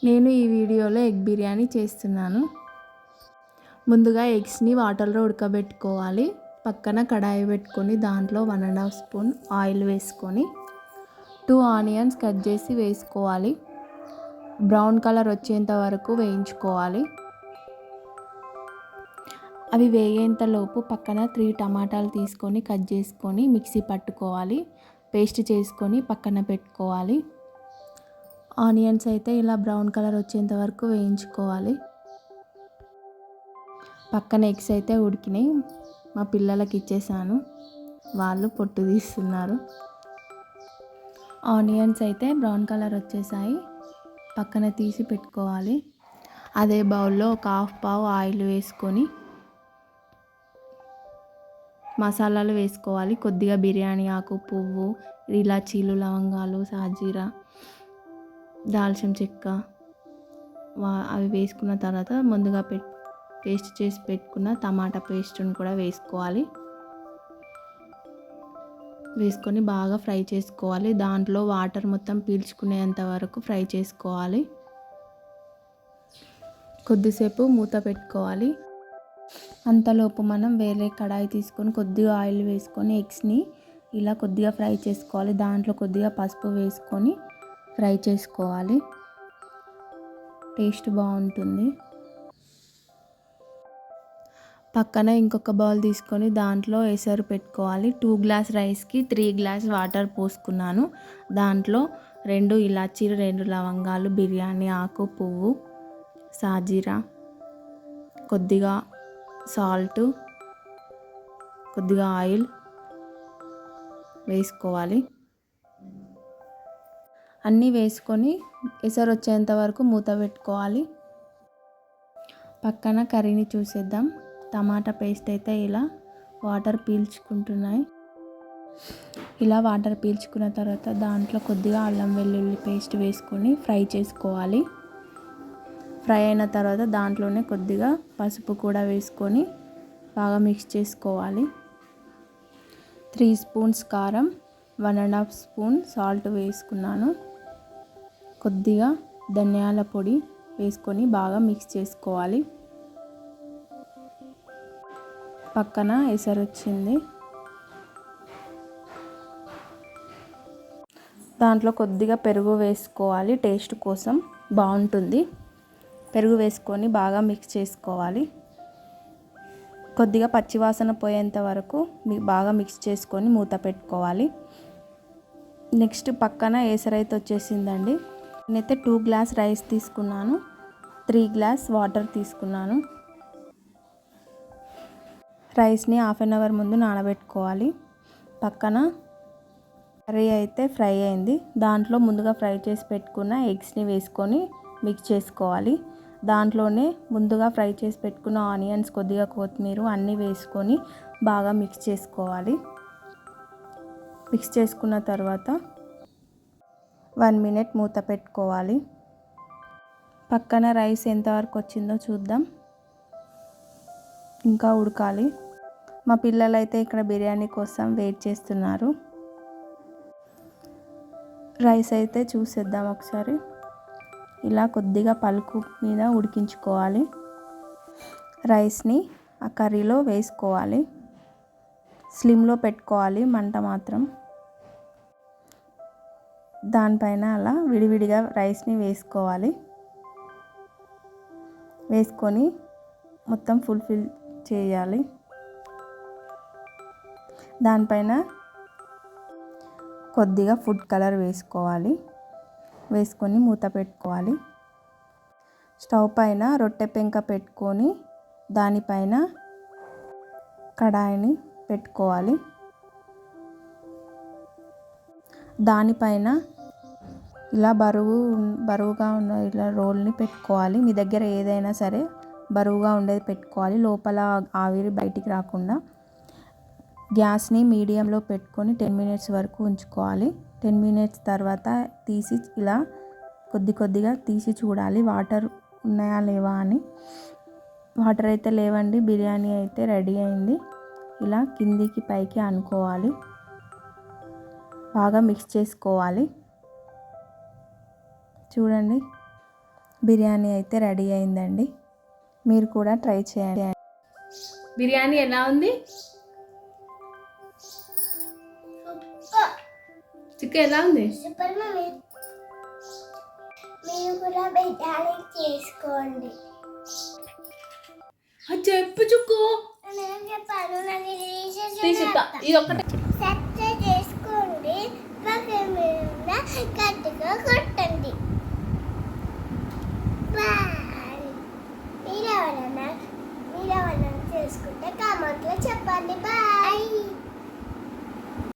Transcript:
నేను ఈ వీడియోలో ఎగ్ బిర్యానీ చేస్తున్నాను. ముందుగా ఎగ్స్ని వాటర్లో ఉడకబెట్టుకోవాలి. పక్కన కడాయి పెట్టుకొని దాంట్లో 1.5 స్పూన్ ఆయిల్ వేసుకొని 2 ఆనియన్స్ కట్ చేసి వేసుకోవాలి. బ్రౌన్ కలర్ వచ్చేంత వరకు వేయించుకోవాలి. అవి వేగేంతలోపు పక్కన 3 టమాటాలు తీసుకొని కట్ చేసుకొని మిక్సీ పట్టుకోవాలి. పేస్ట్ చేసుకొని పక్కన పెట్టుకోవాలి. ఆనియన్స్ అయితే ఇలా బ్రౌన్ కలర్ వచ్చేంత వరకు వేయించుకోవాలి. పక్కన ఎగ్స్ అయితే ఉడికినాయి. మా పిల్లలకి ఇచ్చేసాను, వాళ్ళు పొట్టు తీస్తున్నారు. ఆనియన్స్ అయితే బ్రౌన్ కలర్ వచ్చేసాయి, పక్కన తీసి పెట్టుకోవాలి. అదే బౌల్లో ఒక హాఫ్ పావు ఆయిల్ వేసుకొని మసాలాలు వేసుకోవాలి. కొద్దిగా బిర్యానీ ఆకు, పువ్వు, ఇలాచీలు, లవంగాలు, సాజీరా, దాల్చిన చెక్క అవి వేసుకున్న తర్వాత ముందుగా పేస్ట్ చేసి పెట్టుకున్న టమాటా పేస్ట్ని కూడా వేసుకోవాలి. వేసుకొని బాగా ఫ్రై చేసుకోవాలి. దాంట్లో వాటర్ మొత్తం పీల్చుకునేంత వరకు ఫ్రై చేసుకోవాలి. కొద్దిసేపు మూత పెట్టుకోవాలి. అంతలోపు మనం వేరే కడాయి తీసుకొని కొద్దిగా ఆయిల్ వేసుకొని ఎగ్స్ని ఇలా కొద్దిగా ఫ్రై చేసుకోవాలి. దాంట్లో కొద్దిగా పసుపు వేసుకొని ఫ్రై చేసుకోవాలి. టేస్ట్ బాగుంటుంది. పక్కన ఇంకొక బౌల్ తీసుకొని దాంట్లో ఎసరు పెట్టుకోవాలి. 2 గ్లాస్ రైస్కి 3 గ్లాస్ వాటర్ పోసుకున్నాను. దాంట్లో 2 ఇలాచీలు, 2 లవంగాలు, బిర్యానీ ఆకు, పువ్వు, సాజీరా, కొద్దిగా సాల్ట్, కొద్దిగా ఆయిల్ వేసుకోవాలి. అన్నీ వేసుకొని ఎసరు వచ్చేంత వరకు మూత పెట్టుకోవాలి. పక్కన కర్రీని చూసేద్దాం. టమాటా పేస్ట్ అయితే ఇలా వాటర్ పీల్చుకుంటున్నాయి. ఇలా వాటర్ పీల్చుకున్న తర్వాత దాంట్లో కొద్దిగా అల్లం వెల్లుల్లి పేస్ట్ వేసుకొని ఫ్రై చేసుకోవాలి. ఫ్రై అయిన తర్వాత దాంట్లోనే కొద్దిగా పసుపు కూడా వేసుకొని బాగా మిక్స్ చేసుకోవాలి. 3 స్పూన్స్ కారం, 1.5 స్పూన్ సాల్ట్ వేసుకున్నాను. కొద్దిగా ధనియాల పొడి వేసుకొని బాగా మిక్స్ చేసుకోవాలి. పక్కన ఎసరు వచ్చింది. దాంట్లో కొద్దిగా పెరుగు వేసుకోవాలి, టేస్ట్ కోసం బాగుంటుంది. పెరుగు వేసుకొని బాగా మిక్స్ చేసుకోవాలి. కొద్దిగా పచ్చివాసన పోయేంత వరకు బాగా మిక్స్ చేసుకొని మూత పెట్టుకోవాలి. నెక్స్ట్ పక్కన ఎసరు అయితే వచ్చేసిందండి. నేనైతే 2 గ్లాస్ రైస్ తీసుకున్నాను, 3 గ్లాస్ వాటర్ తీసుకున్నాను. రైస్ని హాఫ్ అన్ అవర్ ముందు నానబెట్టుకోవాలి. పక్కన కర్రీ అయితే ఫ్రై అయింది. దాంట్లో ముందుగా ఫ్రై చేసి పెట్టుకున్న ఎగ్స్ని వేసుకొని మిక్స్ చేసుకోవాలి. దాంట్లోనే ముందుగా ఫ్రై చేసి పెట్టుకున్న ఆనియన్స్, కొద్దిగా కొత్తిమీర అన్నీ వేసుకొని బాగా మిక్స్ చేసుకోవాలి. మిక్స్ చేసుకున్న తర్వాత 1 మినిట్ మూత పెట్టుకోవాలి. పక్కన రైస్ ఎంతవరకు వచ్చిందో చూద్దాం. ఇంకా ఉడకాలి. మా పిల్లలు అయితే ఇక్కడ బిర్యానీ కోసం వెయిట్ చేస్తున్నారు. రైస్ అయితే చూసేద్దాం ఒకసారి. ఇలా కొద్దిగా పలుకు మీద ఉడికించుకోవాలి. రైస్ని ఆ కర్రీలో వేసుకోవాలి. స్లిమ్లో పెట్టుకోవాలి మంట మాత్రం. దానిపైన అలా విడివిడిగా రైస్ని వేసుకోవాలి. వేసుకొని మొత్తం ఫుల్ఫిల్ చేయాలి. దానిపైన కొద్దిగా ఫుడ్ కలర్ వేసుకోవాలి. వేసుకొని మూత పెట్టుకోవాలి. స్టవ్ పైన రొట్టె పెంక పెట్టుకొని దానిపైన కడాయిని పెట్టుకోవాలి. దానిపైన ఇలా బరువుగా ఉన్న ఇలా రోల్ని పెట్టుకోవాలి. మీ దగ్గర ఏదైనా సరే బరువుగా ఉండేది పెట్టుకోవాలి, లోపల ఆవిరి బయటికి రాకుండా. గ్యాస్ని మీడియంలో పెట్టుకొని 10 మినిట్స్ వరకు ఉంచుకోవాలి. 10 మినిట్స్ తర్వాత తీసి ఇలా కొద్దిగా తీసి చూడాలి వాటర్ ఉన్నాయా లేవా అని. వాటర్ అయితే లేవండి. బిర్యానీ అయితే రెడీ అయింది. ఇలా కిందికి పైకి అనుకోవాలి. బాగా మిక్స్ చేసుకోవాలి. చూడండి బిర్యానీ అయితే రెడీ అయిందండి. మీరు కూడా ట్రై చేయండి. బిర్యానీ ఎలా ఉంది? చికెన్ ఎలా ఉంది? Super mummy. మీరు కూడా బిర్యానీ చేసుకోండి. చెప్పు చుక్కు. నేను చెప్పాను, నాకు ఇది ఒక్కటే సబ్స్క్రైబ్ చేసుకోండి, పక్కన గట్టిగా కొట్టండి.